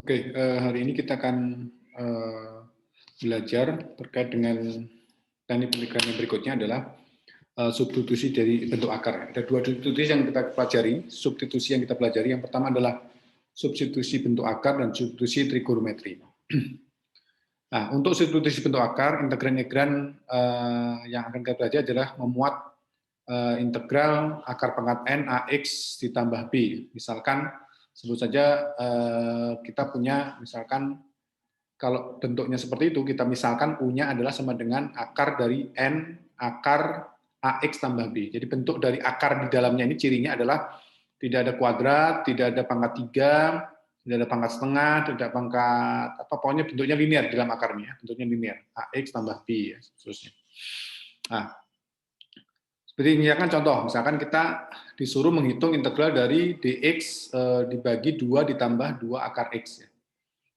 Oke, hari ini kita akan belajar terkait dengan teknik pemikiran yang berikutnya adalah substitusi dari bentuk akar. Ada dua substitusi yang kita pelajari. Substitusi yang kita pelajari yang pertama adalah substitusi bentuk akar dan substitusi trigonometri. Nah, untuk substitusi bentuk akar, integran-integran yang akan kita pelajari adalah memuat integral akar pangkat n ax ditambah b. Misalkan sebut saja kita punya misalkan kalau bentuknya seperti itu, kita misalkan U-nya adalah sama dengan akar dari n akar ax tambah b. Jadi bentuk dari akar di dalamnya ini cirinya adalah tidak ada kuadrat, tidak ada pangkat 3, tidak ada pangkat setengah, tidak ada pangkat apa, pokoknya bentuknya linear dalam akarnya, bentuknya linear, ax tambah b ya, seterusnya. Nah, seperti misalkan contoh, misalkan kita disuruh menghitung integral dari dx dibagi 2 ditambah 2 akar x.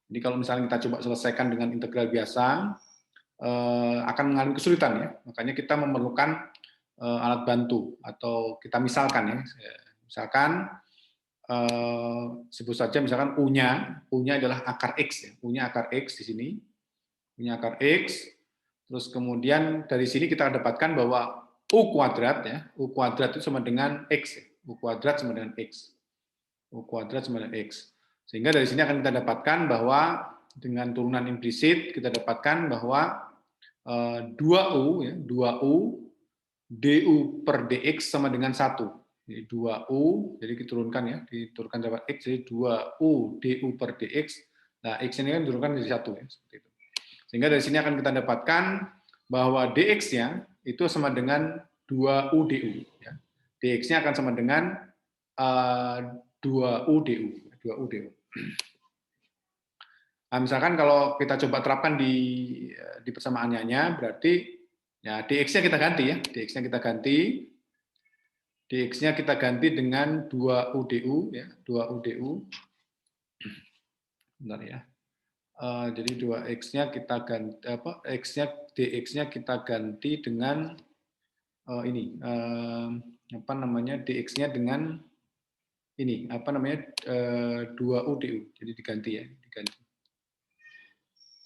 Jadi kalau misalnya kita coba selesaikan dengan integral biasa, akan mengalami kesulitan ya. Makanya kita memerlukan alat bantu atau kita misalkan ya. Misalkan sebut saja misalkan U-nya adalah akar x ya. U-nya akar x di sini. U-nya akar x. Terus kemudian dari sini kita dapatkan bahwa U kuadrat ya. U kuadrat itu sama dengan x ya. U kuadrat sama dengan x. U kuadrat sama dengan x. Sehingga dari sini akan kita dapatkan bahwa dengan turunan implisit kita dapatkan bahwa 2U ya, 2U du per dx sama dengan 1. Jadi 2U, jadi diturunkan ya, diturunkan dapat x, jadi 2U du per dx. Nah, x ini kan diturunkan jadi 1 ya, seperti itu. Sehingga dari sini akan kita dapatkan bahwa dx-nya itu sama dengan 2U du. Ya. Dx-nya akan sama dengan 2U du. 2U du. Nah, misalkan kalau kita coba terapkan di persamaannya, berarti ya dx-nya kita ganti ya, dx-nya kita ganti, dx-nya kita ganti dengan 2u du ya, 2u du. Bentar ya. Jadi 2x-nya kita ganti apa? X-nya dx-nya kita ganti dengan ini apa namanya? dx-nya dengan ini apa namanya? 2u du. Jadi diganti ya, diganti.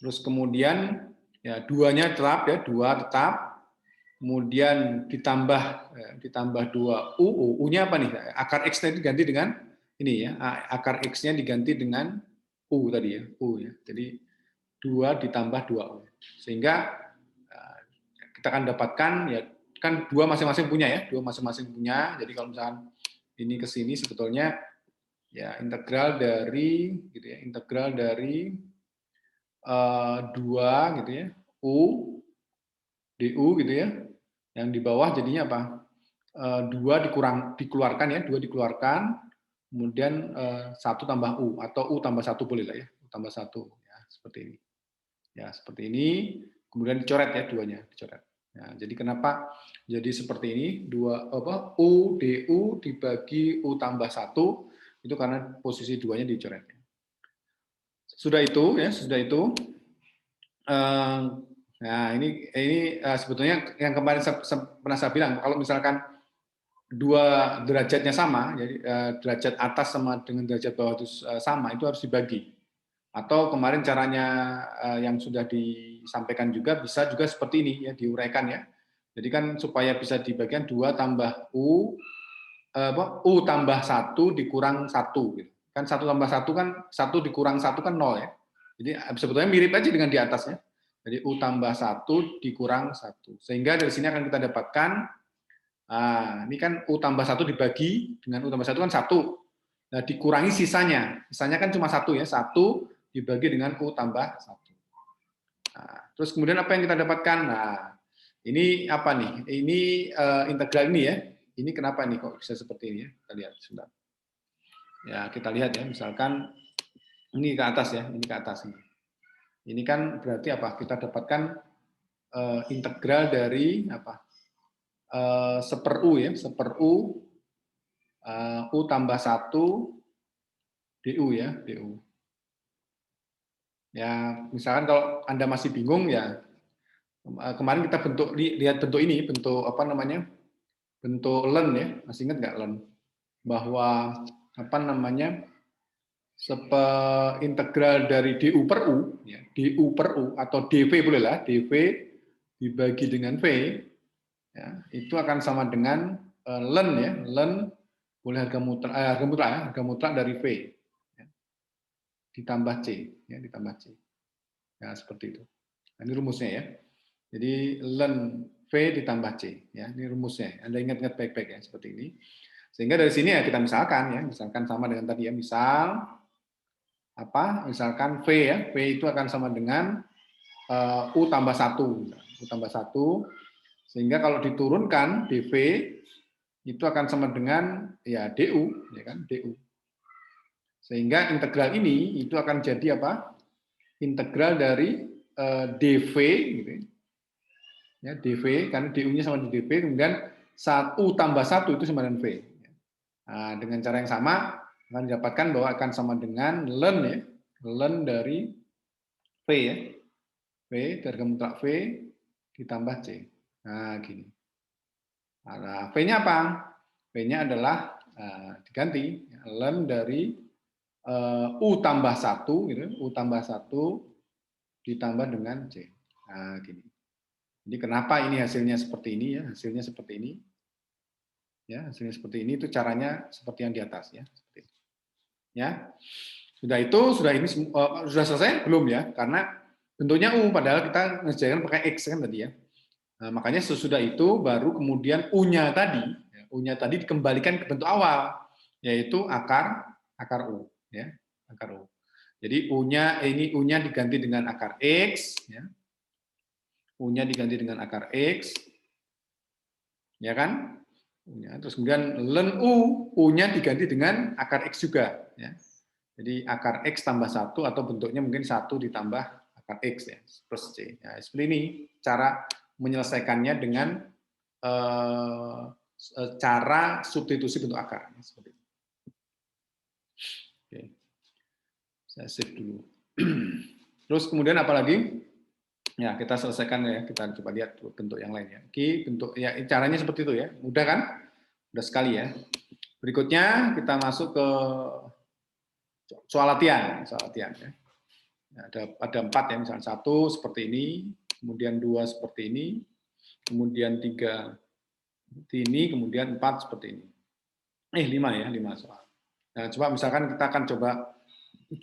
Terus kemudian ya duanya tetap ya, 2 tetap. Kemudian ditambah 2 U-nya apa nih? Akar X-nya diganti dengan ini ya, akar X-nya diganti dengan U tadi ya, U ya. Jadi 2 ditambah 2U. Sehingga kita akan dapatkan ya kan 2 masing-masing punya ya, 2 masing-masing punya. Jadi kalau misalkan ini ke sini sebetulnya ya integral dari gitu ya, integral dari 2 gitu ya, U du gitu ya. Yang di bawah jadinya apa? 2 dikeluarkan ya, 2 dikeluarkan, kemudian 1 tambah U atau U tambah 1 boleh lah ya, U tambah 1 ya, seperti ini. Ya, seperti ini, kemudian dicoret ya duanya, dicoret. Ya, jadi kenapa jadi seperti ini? 2 apa? U du dibagi U tambah 1 itu karena posisi duanya dicoret. Sudah itu ya, sudah itu. Nah, ini sebetulnya yang kemarin pernah saya bilang, kalau misalkan 2 derajatnya sama, jadi derajat atas sama dengan derajat bawah itu sama, itu harus dibagi. Atau kemarin caranya yang sudah disampaikan juga bisa juga seperti ini ya, diuraikan ya. Jadi kan supaya bisa dibagikan 2 tambah U U tambah 1 dikurang 1 gitu. Kan 1 tambah 1 kan 1 dikurang 1 kan 0 ya. Jadi sebetulnya mirip aja dengan di atasnya. Jadi U tambah 1 dikurang 1. Sehingga dari sini akan kita dapatkan, ini kan U tambah 1 dibagi dengan U tambah 1 kan 1. Nah, dikurangi sisanya. Sisanya kan cuma 1 ya. 1 dibagi dengan U tambah 1. Nah, terus kemudian apa yang kita dapatkan? Nah, ini apa nih? Ini integral ini ya. Ini kenapa nih kok bisa seperti ini ya? Kita lihat sebentar. Ya, kita lihat ya. Misalkan ini ke atas ya. Ini ke atas ini. Ini kan berarti apa? Kita dapatkan integral dari apa? 1/U ya, 1/U U tambah 1 du ya, du. Ya, misalkan kalau Anda masih bingung ya, kemarin kita lihat bentuk ini, bentuk apa namanya? Bentuk len ya, masih ingat nggak len? Bahwa apa namanya? integral dari du per u, ya, du per u atau dv bolehlah, dv dibagi dengan v, ya, itu akan sama dengan ln ya, ln boleh harga mutlak dari v ya, ditambah c, ya, ditambah c, ya seperti itu. Nah, ini rumusnya ya. Jadi ln v ditambah c, ya ini rumusnya. Anda ingat-ingat baik-baik ya seperti ini. Sehingga dari sini ya kita misalkan ya, misalkan sama dengan tadi ya, misal apa? Misalkan v ya, v itu akan sama dengan u tambah 1, u tambah 1, sehingga kalau diturunkan dv itu akan sama dengan ya du, ya kan, du. Sehingga integral ini itu akan jadi apa? Integral dari dv gitu ya, dv karena du-nya sama dengan dv, kemudian u tambah 1 itu sama dengan v. Nah, dengan cara yang sama akan didapatkan bahwa akan sama dengan ln ya, ln dari v ya, v harga mutlak v ditambah c. Nah, gini. Nah, v-nya apa? V-nya adalah diganti ln dari u tambah 1 gitu, u tambah 1 ditambah dengan c. Nah, gini. Jadi kenapa ini hasilnya seperti ini ya? Hasilnya seperti ini. Ya, hasilnya seperti ini itu caranya seperti yang di atas ya, seperti itu. Ya. Sudah ini sudah selesai belum ya? Karena bentuknya u padahal kita ngerjakan pakai x kan tadi ya. Nah, makanya sesudah itu baru kemudian u-nya tadi dikembalikan ke bentuk awal, yaitu akar u ya, akar u. Jadi u-nya diganti dengan akar x ya. U-nya diganti dengan akar x. Ya kan? Terus kemudian ln u-nya diganti dengan akar x juga ya. Jadi akar x tambah 1 atau bentuknya mungkin 1 ditambah akar x ya, plus c. Ya, seperti ini cara menyelesaikannya dengan cara substitusi bentuk akar. Seperti itu. Oke. Saya save dulu. Terus kemudian apa lagi? Ya, kita selesaikan ya, kita coba lihat bentuk yang lain ya. Oke, bentuk ya caranya seperti itu ya. Mudah kan? Mudah sekali ya. Berikutnya kita masuk ke soal latihan ya. Ada 4 ya, misalnya 1 seperti ini, kemudian 2 seperti ini, kemudian 3 seperti ini, kemudian 4 seperti ini. 5 ya, 5 soal. Nah, coba misalkan kita akan coba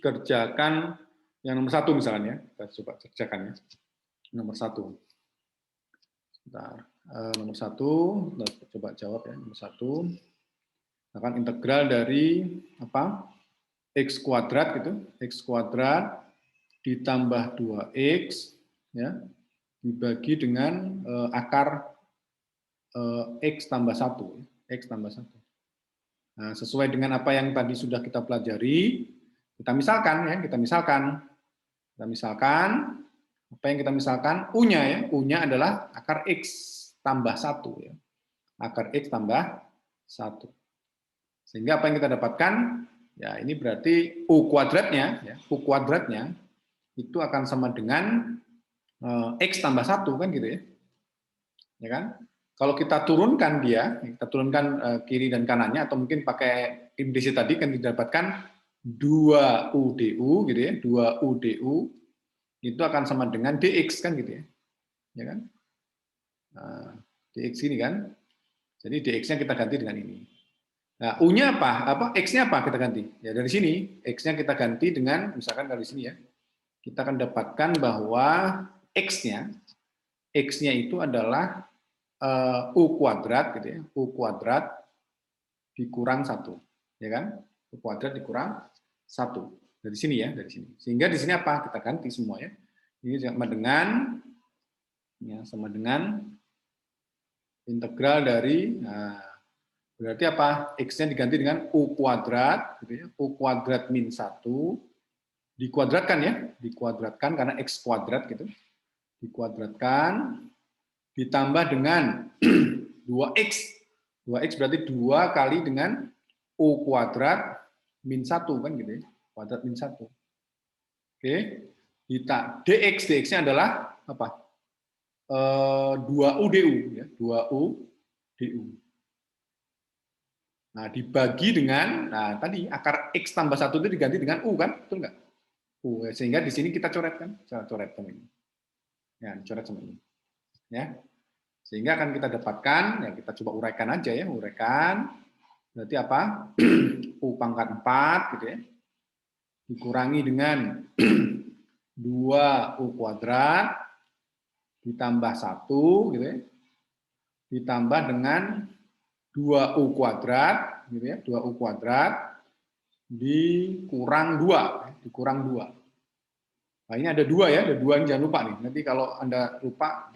kerjakan yang nomor 1 misalkan ya. Kita coba kerjakan ya. Nomor 1. Sebentar. Nomor 1, kita coba jawab ya. Nomor 1. Akan integral dari apa? X kuadrat gitu. X kuadrat ditambah 2x ya, dibagi dengan akar x tambah 1. X tambah 1. Nah, sesuai dengan apa yang tadi sudah kita pelajari, kita misalkan ya, kita misalkan apa yang kita misalkan, u-nya ya, u-nya adalah akar x tambah 1 ya. Akar x tambah 1. Sehingga apa yang kita dapatkan? Ya, ini berarti u kuadratnya ya, u kuadratnya itu akan sama dengan x tambah 1 kan gitu ya. Ya kan? Kalau kita turunkan kita turunkan kiri dan kanannya atau mungkin pakai implisit tadi kan didapatkan 2u du gitu ya, 2u du itu akan sama dengan dx kan gitu ya. Ya kan? Nah, dx ini kan. Jadi dx-nya kita ganti dengan ini. Nah, u-nya apa? X-nya apa kita ganti? Ya dari sini, x-nya kita ganti dengan misalkan dari sini ya. Kita akan dapatkan bahwa x-nya itu adalah u kuadrat gitu ya, u kuadrat dikurang 1, ya kan? U kuadrat dikurang 1 dari sini ya, dari sini. Sehingga di sini apa? Kita ganti semua ya. Ini sama dengan integral dari berarti apa? X-nya diganti dengan u kuadrat gitu ya, u kuadrat min 1 dikuadratkan ya, dikuadratkan karena x kuadrat gitu. Dikuadratkan ditambah dengan 2x. 2x berarti 2 kali dengan u kuadrat min 1 kan gitu ya. Kuadrat min 1. Oke. Dx-nya adalah apa? 2u du ya, 2u du. Nah, dibagi dengan, nah tadi akar X tambah 1 itu diganti dengan U kan? Betul nggak? U. Sehingga di sini kita coretkan. Saya coret sama ini. Ya, coret sama ini. Ya. Sehingga akan kita dapatkan, ya kita coba uraikan aja ya, uraikan. Berarti apa? U pangkat 4 gitu ya. Dikurangi dengan 2U kuadrat ditambah 1 gitu ya. Ditambah dengan 2U kuadrat gitu ya, 2U kuadrat dikurang 2, dikurang 2. Nah, ini ada 2 ya, ada 2 jangan lupa nih. Nanti kalau Anda lupa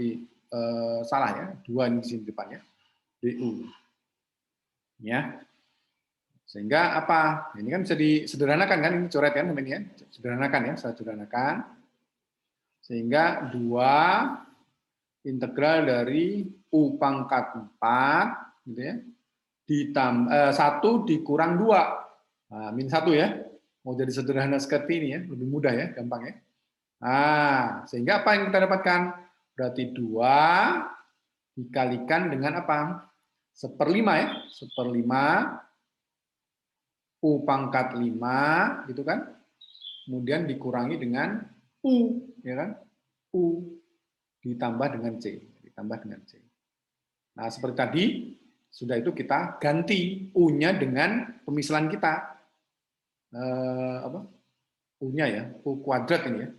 salah ya, 2 di sini depannya. DU. Ya. Sehingga apa? Ini kan bisa disederhanakan kan, ini coret kan teman-teman ya. Sederhanakan ya, saya sederhanakan. Sehingga 2 integral dari U pangkat 4 gitu ya. Ditambah 1 dikurang 2. Nah, min 1 ya. Mau jadi sederhana seperti ini ya, lebih mudah ya, gampang ya. Nah, sehingga apa yang kita dapatkan? Berarti 2 dikalikan dengan apa? 1/5 ya, 1/5 U pangkat 5 gitu kan. Kemudian dikurangi dengan U, ya kan? U ditambah dengan C, ditambah dengan C. Nah, seperti tadi sudah itu kita ganti U-nya dengan pemisahan kita. Apa? U-nya ya, U kuadrat ini ya.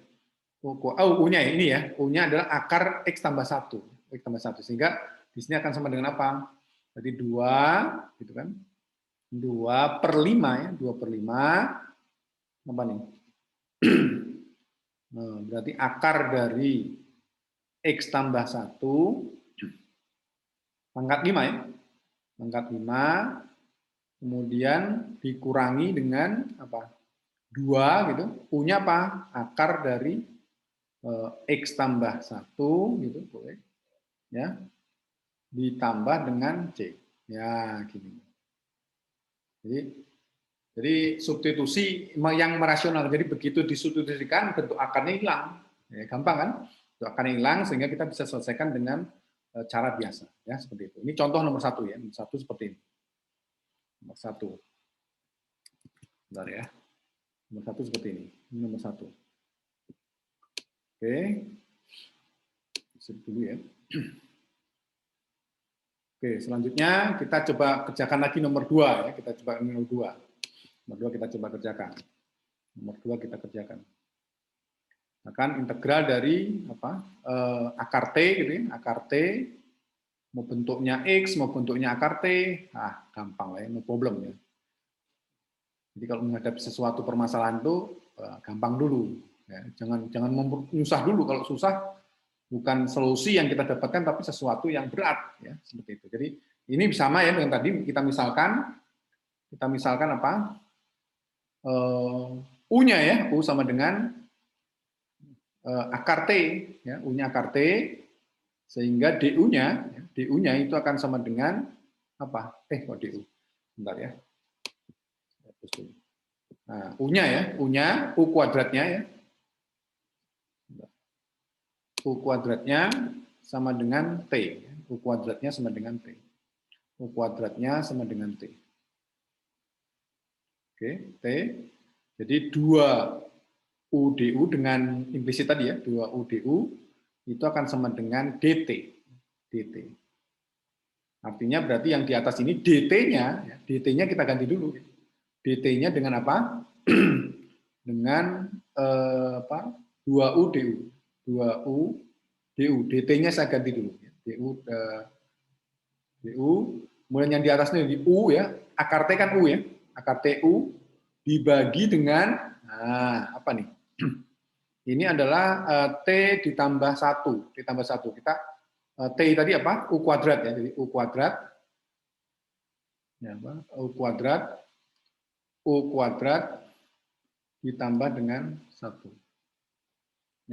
U-nya ya, ini ya. U-nya adalah akar X tambah 1. X tambah 1. Sehingga di sini akan sama dengan apa? Jadi 2, gitu kan. 2/5 ya, 2/5. Apa nih? Nah, berarti akar dari X tambah 1 pangkat 5 ya. Pangkat 5 kemudian dikurangi dengan apa? 2 gitu. U-nya apa? Akar dari X tambah 1 gitu, boleh. Ya. Ditambah dengan C. Ya, gini. Jadi substitusi yang merasional. Jadi begitu disubstitusikan bentuk akarnya hilang. Ya, gampang kan? Bentuk akarnya hilang sehingga kita bisa selesaikan dengan cara biasa. Ya, seperti itu. Ini contoh nomor 1 ya. Nomor 1 seperti ini. Nomor 1. Bentar ya. Nomor 1 seperti ini. Ini nomor 1. Oke. Sip dulu ya. Oke, selanjutnya kita coba kerjakan lagi nomor 2 ya. Kita coba nomor 2. Nomor 2 kita coba kerjakan. Nomor 2 kita kerjakan. Akan integral dari apa? Akar T gitu ya. Akar T mau bentuknya X, mau bentuknya akar T, gampang lah ya, no problem ya. Jadi kalau menghadapi sesuatu permasalahan itu gampang dulu. Ya. Jangan menyusah dulu. Kalau susah bukan solusi yang kita dapatkan, tapi sesuatu yang berat ya, seperti itu. Jadi ini sama ya dengan tadi kita misalkan apa? U-nya ya, U sama dengan akar T, ya, U-nya akar T, sehingga DU-nya itu akan sama dengan apa? Kok DU? Bentar ya. Nah, U-nya, U kuadratnya ya. U kuadratnya sama dengan T. U kuadratnya sama dengan T. U kuadratnya sama dengan T. Oke, T. Jadi 2 UDU dengan implisit tadi ya, 2 UDU itu akan sama dengan DT. DT. Artinya berarti yang di atas ini DT-nya, DT-nya kita ganti dulu. DT-nya dengan apa? Dengan apa? 2U DU. 2U DU. DT-nya saya ganti dulu. DU. Kemudian yang di atasnya di U ya. Akar T kan U ya. Akar TU dibagi dengan, apa nih? Ini adalah T ditambah 1. Ditambah 1. Kita T tadi apa? U kuadrat ya. Jadi U kuadrat. Ya, U kuadrat. U kuadrat ditambah dengan 1.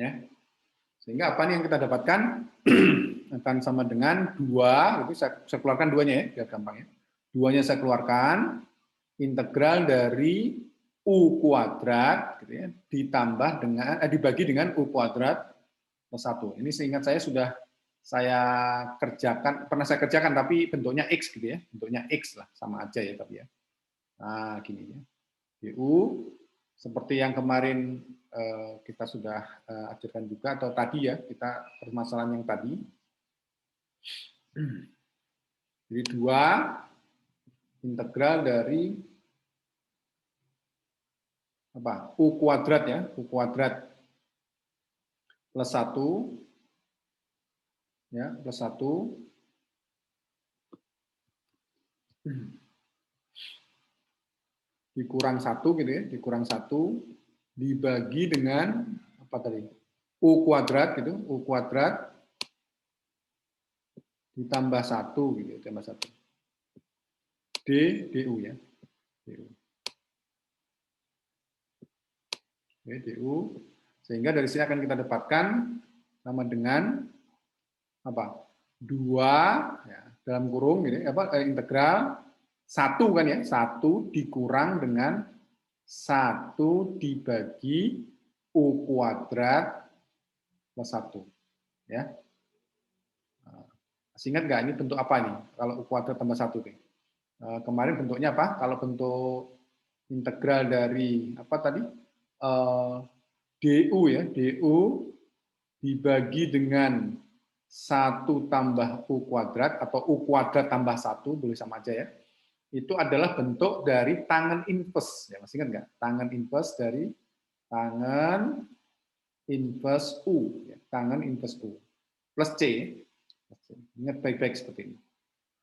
Ya. Sehingga apa nih yang kita dapatkan? Akan sama dengan 2. Itu saya keluarkan 2-nya ya, biar gampang ya. 2-nya saya keluarkan. Integral dari U kuadrat gitu ya, ditambah dengan dibagi dengan U kuadrat plus 1. Ini seingat saya sudah saya kerjakan, pernah saya kerjakan tapi bentuknya X gitu ya, bentuknya X lah, sama aja ya tapi ya. Nah, gini ya. DU seperti yang kemarin kita sudah ajarkan juga, atau tadi ya, kita permasalahan yang tadi. Jadi 2 integral dari apa? U kuadrat ya, U kuadrat plus 1 ya, plus 1 dikurang 1 gitu ya, dikurang 1 dibagi dengan apa tadi? U kuadrat gitu, U kuadrat ditambah 1 gitu, tambah 1. DU ya. DU. Oke, DU. Sehingga dari sini akan kita dapatkan sama dengan apa? 2 ya, dalam kurung gitu, integral 1 kan ya, 1 dikurang dengan 1 dibagi U kuadrat plus 1 ya. Masih ingat nggak ini bentuk apa nih? Kalau U kuadrat tambah 1 nih. Kemarin bentuknya apa? Kalau bentuk integral dari apa tadi? DU ya, DU dibagi dengan 1 tambah U kuadrat atau U kuadrat tambah 1, boleh sama aja ya. Itu adalah bentuk dari tangen inverse. Ya, masih ingat nggak? Tangen inverse dari tangen inverse U. Ya, tangen inverse U. Plus C. Ingat baik-baik seperti ini.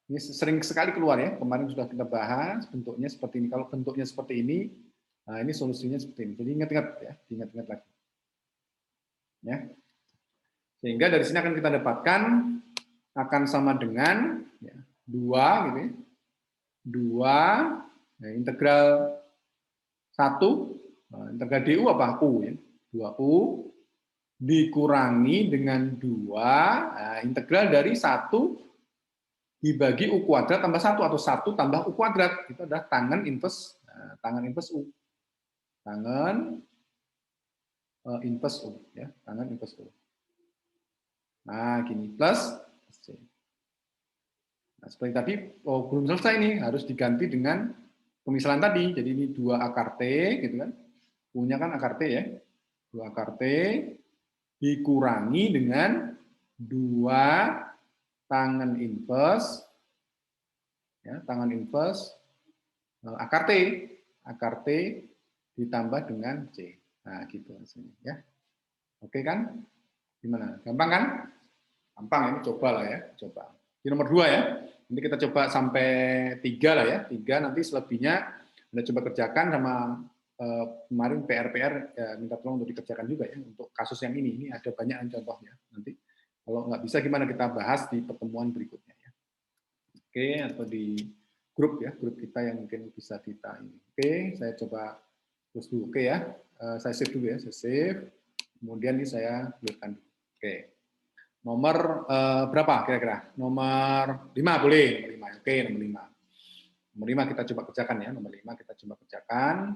Ini sering sekali keluar ya. Kemarin sudah kita bahas bentuknya seperti ini. Kalau bentuknya seperti ini, nah ini solusinya seperti ini. Jadi ingat-ingat ya, diingat-ingat lagi. Ya. Sehingga dari sini akan kita dapatkan akan sama dengan ya, 2 gitu ya. 2 ya, integral 1 integral DU apa? U ya. 2U dikurangi dengan 2 integral dari 1 dibagi U kuadrat tambah 1 atau 1 tambah U kuadrat. Itu adalah tangen inverse U. Tangen inverse U ya, tangen inverse U. Nah, gini plus C. Nah, seperti tadi belum selesai nih, harus diganti dengan pemisalan tadi. Jadi ini 2 akar T gitu kan. U-nya kan akar T ya. 2 akar T dikurangi dengan 2 tangen inverse ya, tangen inverse akar T ditambah dengan C. Nah, gitu hasilnya ya. Oke kan? Gimana? Gampang kan? Gampang ini, coba lah ya, coba. Di nomor 2 ya. Nanti kita coba sampai 3 lah ya. 3 nanti selebihnya Anda coba kerjakan sama kemarin PR ya, minta tolong untuk dikerjakan juga ya untuk kasus yang ini. Ini ada banyak contohnya. Nanti kalau nggak bisa gimana kita bahas di pertemuan berikutnya ya. Oke, atau di grup ya, grup kita yang mungkin bisa kita ini. Oke, saya coba terus dulu. Oke ya, saya save dulu ya, saya save. Kemudian ini saya clearkan. Oke. Nomor berapa kira-kira? Nomor 5 boleh, nomor 5. Oke, nomor 5. Nomor 5 kita coba kerjakan ya, nomor 5 kita coba kerjakan.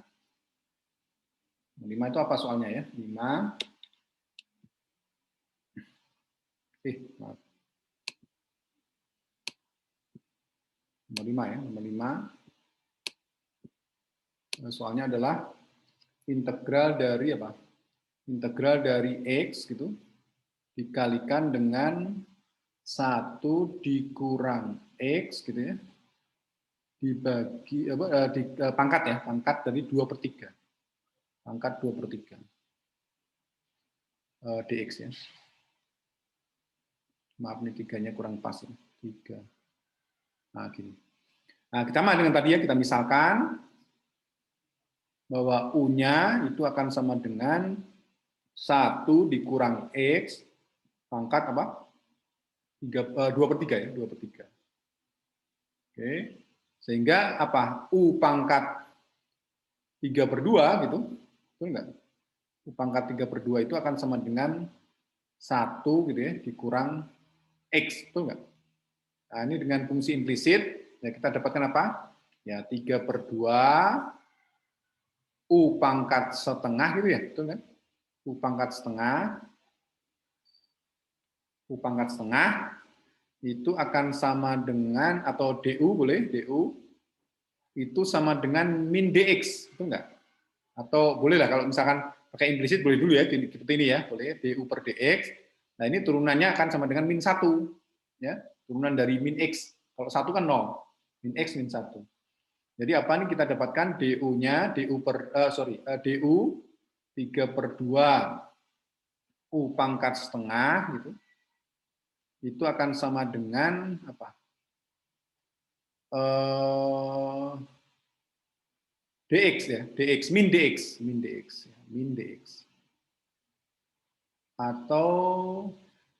Nomor 5 itu apa soalnya ya? 5. Maaf. Nomor 5 ya, nomor 5. Soalnya adalah integral dari apa? Integral dari X gitu dikalikan dengan 1 dikurang X gitu ya, dibagi pangkat ya, pangkat dari 2/3. Pangkat 2/3 dx ya. Maaf nih 3-nya kurang pas ya. 3. Nah, gini. Nah, kita sama dengan tadi ya, kita misalkan bahwa U-nya itu akan sama dengan 1 dikurang X pangkat apa? 2/3 ya, 2/3. Oke. Sehingga apa? U pangkat 3/2 gitu. Betul enggak? U pangkat 3/2 itu akan sama dengan 1 gitu ya, dikurang X. Betul enggak? Nah, ini dengan fungsi implisit, ya kita dapatkan apa? Ya, 3/2 U pangkat setengah gitu ya, betul kan? U pangkat setengah U pangkat setengah itu akan sama dengan, atau DU boleh, DU itu sama dengan min DX, itu enggak? Atau boleh lah kalau misalkan pakai implisit boleh dulu ya, seperti ini ya, boleh DU per DX. Nah ini turunannya akan sama dengan min 1, ya, turunan dari min X. Kalau 1 kan 0, min X min 1. Jadi apa nih kita dapatkan DU-nya, DU 3/2 U pangkat setengah gitu. Itu akan sama dengan apa? DX ya, DX min DX, min DX, ya, min DX. Atau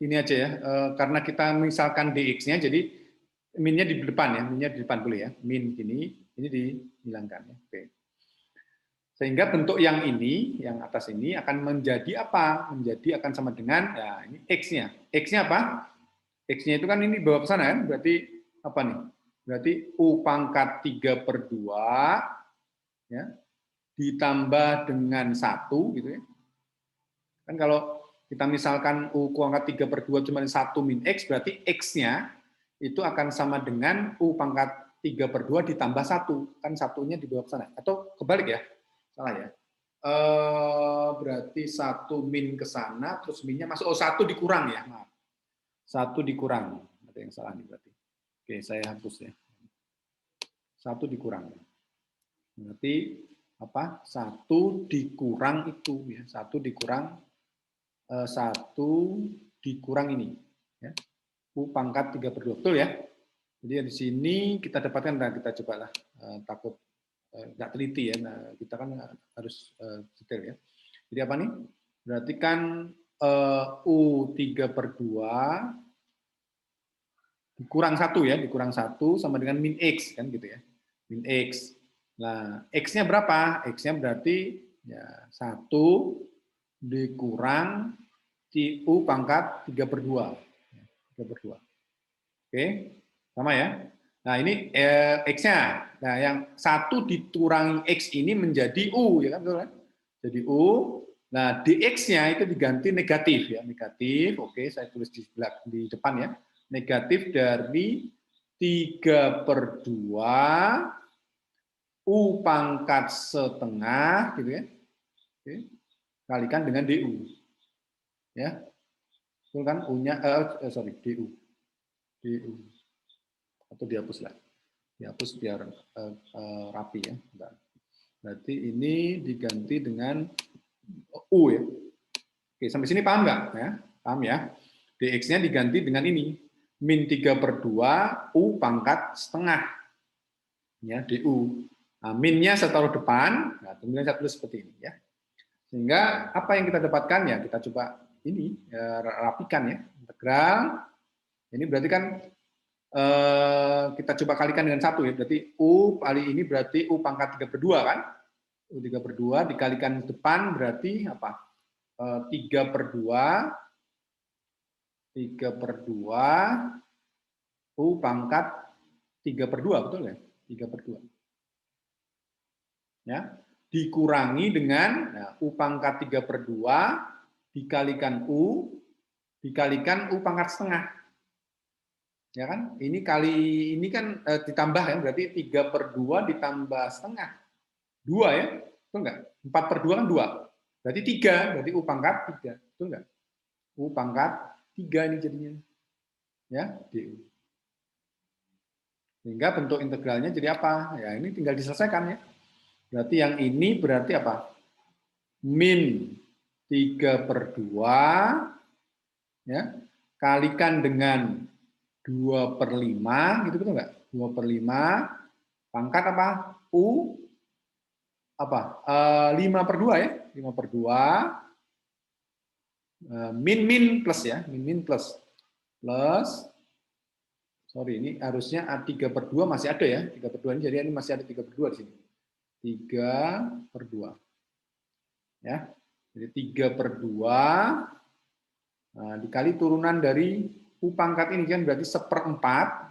ini aja ya, karena kita misalkan DX-nya, jadi minnya di depan ya, minnya di depan boleh ya, min gini, ini dihilangkan ya. Oke. Sehingga bentuk yang ini, yang atas ini akan menjadi apa? Menjadi akan sama dengan, ya ini X-nya. X-nya apa? X-nya itu kan ini bawa ke sana kan, berarti apa nih? Berarti U pangkat 3/2 ya, ditambah dengan 1 gitu ya. Kan kalau kita misalkan U pangkat 3/2 cuma 1 min X, berarti X-nya itu akan sama dengan U pangkat 3/2 ditambah 1. Kan satunya dibawa ke sana. Atau kebalik ya? Salah ya? Berarti 1 min ke sana, terus minnya masuk. Oh, 1 dikurang ya, maaf. 1 dikurang. Ada yang salah nih berarti. Oke, saya hapus ya. 1 dikurang. Berarti apa? 1 dikurang itu ya. 1 dikurang 1 dikurang ini ya. U pangkat 3/2. Betul ya? Jadi di sini kita dapatkan, nah kita cobalah, takut nggak teliti ya. Nah, kita kan harus detail ya. Jadi apa nih? Berarti kan U 3/2 dikurang 1 ya, dikurang 1 sama dengan min X kan gitu ya. Min X. Nah, X-nya berapa? X-nya berarti ya 1 dikurang U pangkat 3/2. 3/2. Oke, sama ya. Nah, ini X-nya. Nah, yang 1 dikurangi X ini menjadi U, ya kan? Betul kan? Jadi U. Nah, DX-nya itu diganti negatif ya, negatif. Oke, saya tulis di depan ya. Negatif dari 3/2 U pangkat setengah gitu ya. Oke. Kalikan dengan DU. Ya. Betul kan? U-nya DU. DU. Atau dihapus lah. Dihapus biar rapi ya. Berarti ini diganti dengan U ya. Oke, sampai sini paham nggak? Ya, paham ya? DX-nya diganti dengan ini. Min 3/2 U pangkat setengah. Ya, DU. Nah, minnya saya taruh depan, nah, kemudian saya tulis seperti ini ya. Sehingga apa yang kita dapatkan ya, kita coba ini ya, rapikan ya. Integral. Ini berarti kan kita coba kalikan dengan 1 ya. Berarti U kali ini berarti U pangkat 3/2 kan? U 3/2 dikalikan depan berarti apa? 3/2 U pangkat 3/2, betul ya? 3/2. Ya, dikurangi dengan U pangkat 3/2 dikalikan U pangkat setengah. Ya kan? Ini kan ditambah ya, berarti 3/2 ditambah setengah. 2 ya? Betul enggak? 4/2 kan 2. Berarti 3, berarti U pangkat 3. Betul enggak? U pangkat 3 ini jadinya. Ya, DU. Sehingga bentuk integralnya jadi apa? Ya, ini tinggal diselesaikan ya. Berarti yang ini berarti apa? Min 3/2 ya, kalikan dengan 2/5 gitu, betul nggak? 2/5 pangkat apa? U apa? 5/2 ya, 5/2 min plus ya, min plus sorry, ini harusnya 3/2 masih ada ya, 3/2 ini, jadi ini masih ada 3/2 di sini. 3/2 ya, jadi 3/2 dikali turunan dari U pangkat ini kan berarti 1/4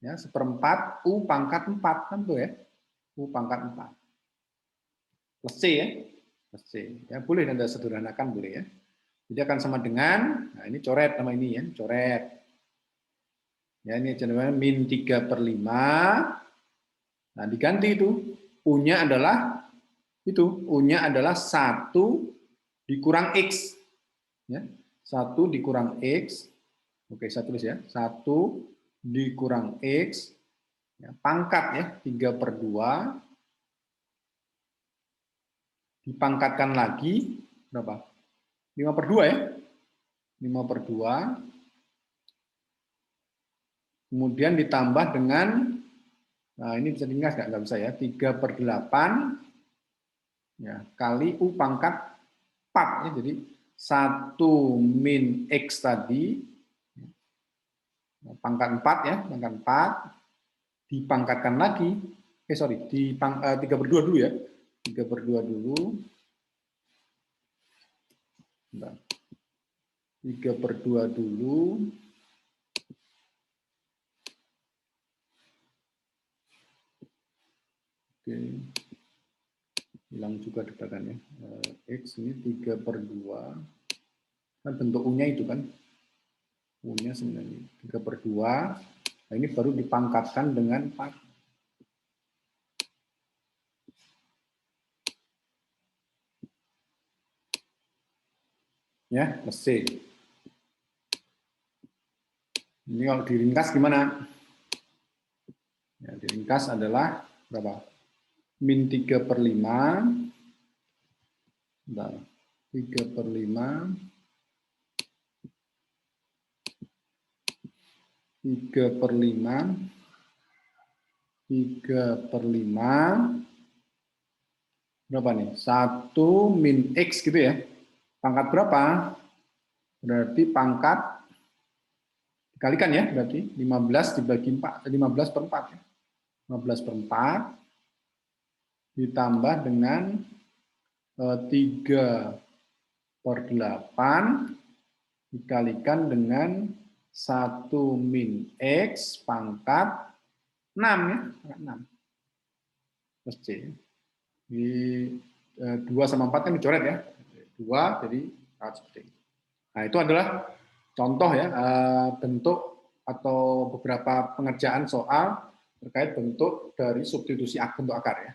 ya, 1/4 U pangkat 4 kan tuh ya, U pangkat 4 plus C ya, plus C ya, boleh Anda sederhanakan boleh ya. Jadi akan sama dengan, nah ini coret nama ini ya, coret. Ya, ini cenderung min 3/5. Nah, diganti itu. U-nya adalah itu. U-nya adalah 1 dikurang X. Ya. 1 dikurang X. Oke, saya tulis ya. 1 dikurang X. Ya, pangkat ya, 3/2. Dipangkatkan lagi, berapa? 5/2 ya. 5/2. Kemudian ditambah dengan, nah ini bisa diingat nggak bisa ya, 3/8 ya, kali U pangkat 4 ya, jadi 1 min X tadi, pangkat 4 ya, pangkat 4, dipangkatkan lagi, 3/2 dulu ya, 3/2 dulu, 3/2 dulu, oke, hilang juga detakannya, X ini 3/2, kan bentuk U-nya itu kan, U-nya sebenarnya 3/2, nah ini baru dipangkatkan dengan 4. Ya, plus C. Ini kalau diringkas gimana? Ya, diringkas adalah berapa? Min 3/5. Bentar. 3/5. 3/5. 3/5. Berapa nih? 1 min X gitu ya. Pangkat berapa? Berarti pangkat dikalikan ya, berarti 15 dibagi 4, 15/4 ya. 15/4 ditambah dengan 3/8 dikalikan dengan 1 min X pangkat 6 ya, pangkat 6. Plus C. Di 2 sama 4 kan dicoret ya. 2 jadi seperti ini. Nah, itu adalah contoh ya, bentuk atau beberapa pengerjaan soal terkait bentuk dari substitusi bentuk akar ya.